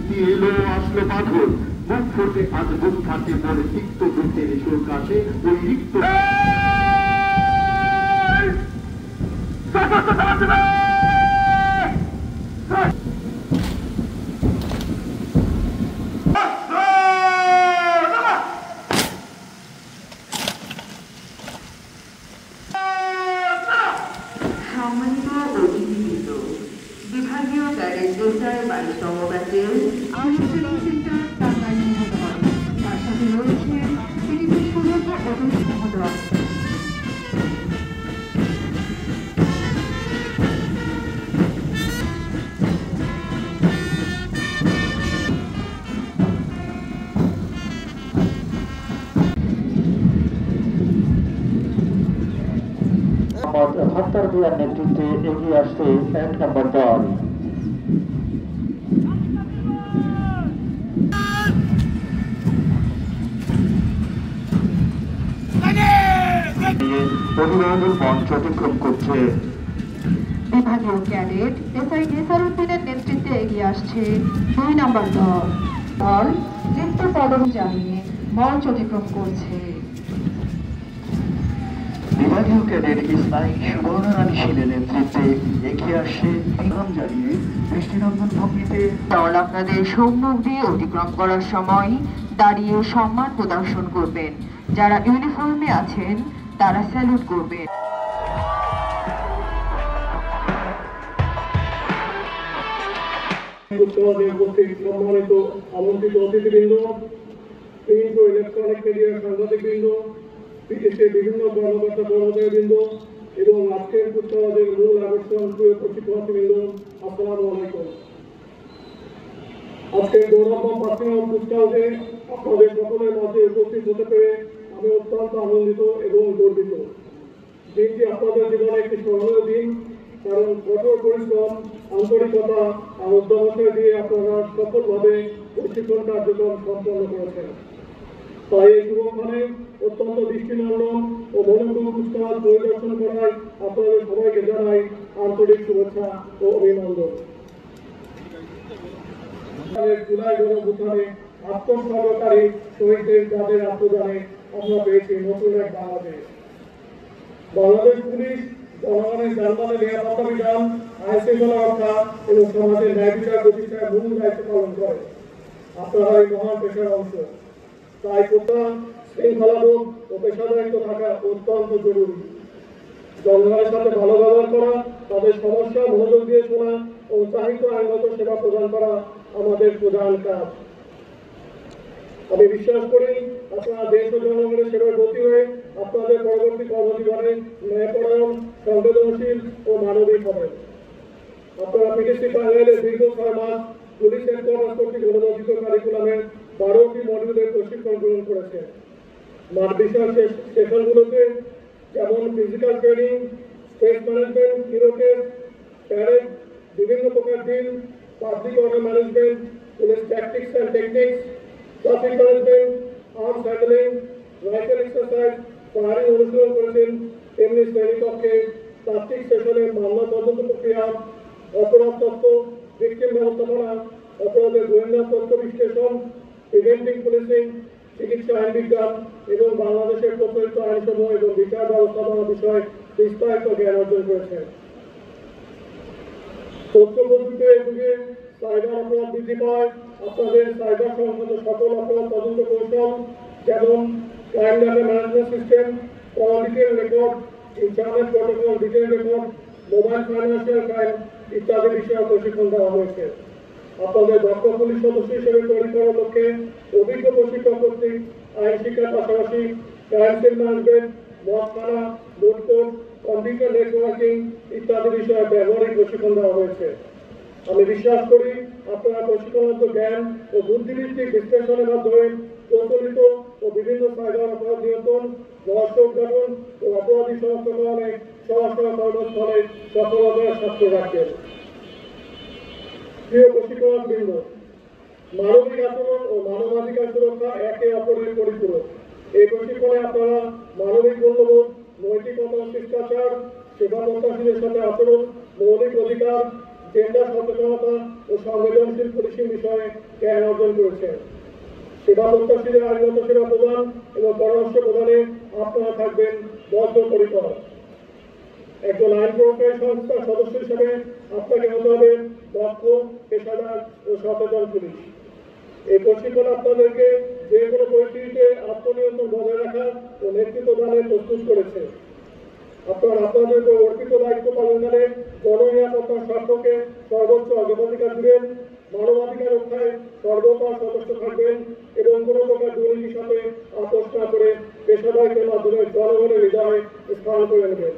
বৃষ্টি এলো আসলো পাথর মুখ ফুটে আজ বুক থাকে পরে তিক্ত বৃত্তের সুর কাছে ওই রিক্ত সম্মানিত অতিথিবৃন্দ, বিভাগীয় ক্যাডেট দেশাই 22তম ব্যাচের সেন্টার টাঙ্গাইল মহোদয়, তার সাথে রয়েছেন তিনি সুরক্ষা অতিথি মহোদয়। ভাত্তার ভূঁইয়ার নেতৃত্বে এগিয়ে আসছে 1 নম্বর দল। অভিনন্দন মঞ্চ অতিক্রম করছে বিভাগীয় ক্যাডেট এসআই নেসারউদ্দিনের নেতৃত্বে এগিয়ে আসছে 2 নম্বর দল। দল নৃত্য পদক জানিয়ে মঞ্চ অতিক্রম করছে। বিভাগীয় ক্যাডেট ইসমাইল সুবর্ণরানী শীলের নেতৃত্বে এগিয়ে আসছে বিমান জানিয়ে দৃষ্টিনন্দন ভঙ্গিতে। দল আপনাদের সম্মুখ দিয়ে অতিক্রম করার সময় দাঁড়িয়ে সম্মান প্রদর্শন করবেন। যারা ইউনিফর্মে আছেন তারা স্যালুট করবেন। সম্মানিত আমন্ত্রিত অতিথিবৃন্দ, প্রিন্ট ও ইলেকট্রনিক মিডিয়ার সাংবাদিকবৃন্দ, বিদেশের বিভিন্ন কর্মকর্তা কর্মচারীবৃন্দ এবং আজকের কুচকাওয়াজের মূল আকর্ষণ প্রিয় প্রশিক্ষণার্থীবৃন্দ, আসসালামু আলাইকুম। আজকের গৌরবম পার্সোনাল কুচকাওয়াজে আপনাদের সকলের মাঝে উপস্থিত হতে পেরে আমি অত্যন্ত আনন্দিত এবং গর্বিত। দিনটি আপনাদের জীবনে একটি স্মরণীয় দিন, কারণ কঠোর পরিশ্রম, আন্তরিকতা আর উদ্যমতা দিয়ে আপনারা সফলভাবে প্রশিক্ষণ কার্যক্রম সম্পন্ন করেছেন। তাই এই শুভক্ষণে অত্যন্ত দৃষ্টিনন্দন ও মনোযোগ কুচকাওয়াজ পরিদর্শন করায় আপনাদের সবাইকে জানাই আন্তরিক শুভেচ্ছা ও অভিনন্দন। জুলাই গণঅভ্যুত্থানে আত্মসমর্পণকারী শহীদদের যাদের আত্মদানে আমরা পেয়েছি নতুন এক বাংলাদেশ। বাংলাদেশ পুলিশ জনগণের জানমালের নিরাপত্তা বিধান, আইন শৃঙ্খলা রক্ষা এবং সমাজের ন্যায় বিচার প্রতিষ্ঠায় মূল দায়িত্ব পালন করে। আপনারা এই মহান পেশার অংশ, তাই কোথা শৃঙ্খলাবোধ ও পেশাদারিত্ব থাকা অত্যন্ত জরুরি। জনগণের সাথে ভালো ব্যবহার করা, তাদের সমস্যা মনোযোগ দিয়ে শোনা ও উৎসাহিত আইনগত সেবা প্রদান করা আমাদের প্রধান কাজ। আমি বিশ্বাস করি আপনারা দেশ ও জনগণের সেবায় ব্রতী হয়ে আপনাদের পরবর্তী কর্মজীবনে ন্যায়পরায়ণ, সংবেদনশীল ও মানবিক হবেন। আপনারা পিটিসি টাঙ্গাইলের দীর্ঘ 6 মাস পুলিশ হেডকোয়ার্টার কর্তৃক অনুমোদিত কারিকুলামের 12টি মডিউলের প্রশিক্ষণ গ্রহণ করেছেন। মাঠ বিষয় সেশনগুলোতে যেমন ফিজিক্যাল ট্রেনিং, স্ট্রেস ম্যানেজমেন্ট, হিরোটেস, প্যারেড, বিভিন্ন প্রকার drill, public order management, police tactics and techniques, traffic management, arms handling, rifle exercise, firing অনুশীলন করেছেন। তেমনি শ্রেণীকক্ষে প্লাস্টিক সেশনে মামলা তদন্ত প্রক্রিয়া, অপরাধ তথ্য, ভিকটিম ব্যবস্থাপনা, অপরাধের গোয়েন্দা তথ্য বিশ্লেষণ, প্রিভেন্টিং পুলিশিং, চিকিৎসা আইন বিজ্ঞান এবং বাংলাদেশের প্রচলিত আইনসমূহ এবং বিচার ব্যবস্থাপনা বিষয়ে বিস্তারিত জ্ঞান অর্জন করেছেন। তথ্য প্রযুক্তির যুগে সাইবার অপরাধ বৃদ্ধি পায়। আপনাদের সাইবার সংক্রান্ত সকল অপরাধ তদন্ত কৌশল যেমন crime data management system, political record, internet protocol, detail record, mobile financial crime ইত্যাদি বিষয়ে প্রশিক্ষণ দেওয়া হয়েছে। আপনাদের দক্ষ পুলিশ সদস্য হিসেবে তৈরি করার লক্ষ্যে অভিজ্ঞ প্রশিক্ষক কর্তৃক আইন শিক্ষার পাশাপাশি ক্রাইম সিন ম্যানেজমেন্ট, মদ থানা, লুট কোড, কম্পিউটার নেটওয়ার্কিং ইত্যাদি বিষয়ে ব্যবহারিক প্রশিক্ষণ দেওয়া হয়েছে। আমি বিশ্বাস করি আপনারা প্রশিক্ষণার্থ জ্ঞান ও বুদ্ধিভিত্তিক বিশ্লেষণের মাধ্যমে প্রচলিত ও বিভিন্ন সাইবার অপরাধ নিয়ন্ত্রণ, রহস্য উদ্ঘাটন ও অপরাধী শনাক্তকরণে সরাসরি কর্মস্থলে সফলতার স্বাক্ষর রাখবেন। প্রিয় প্রশিক্ষণার্থীবৃন্দ, মানবিক আচরণ ও মানবাধিকার সুরক্ষা একে অপরের পরিপূরক। এই প্রশিক্ষণে আপনারা মানবিক মূল্যবোধ, নৈতিকতা, শিষ্টাচার, সেবা প্রত্যাশীদের সাথে আচরণ, মৌলিক অধিকার, জেন্ডার সচেতনতা ও সংবেদনশীল পুলিশিং বিষয়ে জ্ঞান অর্জন করেছেন। সেবা প্রত্যাশীদের আইনগত সেবা প্রদান এবং পরামর্শ প্রদানে আপনারা থাকবেন বদ্ধপরিকর। একজন আইন প্রয়োগকারী সংস্থার সদস্য হিসেবে আপনাকে হতে হবে দক্ষ, পেশাদার ও সচেতন পুলিশ। এই প্রশিক্ষণ আপনাদেরকে যে কোনো পরিস্থিতিতে আত্মনিয়ন্ত্রণ বজায় রাখা ও নেতৃত্ব দানে প্রস্তুত করেছে। আপনারা আপনাদের উপর অর্পিত দায়িত্ব পালনকালে গণনিরাপত্তার স্বার্থকে সর্বোচ্চ অগ্রাধিকার দিবেন, মানবাধিকার রক্ষায় সর্বদা সদস্য থাকবেন এবং কোনো প্রকার দুর্নীতির সাথে আপোষ না করে পেশাদারিত্বের মাধ্যমে জনগণের হৃদয়ে স্থান করে নেবেন।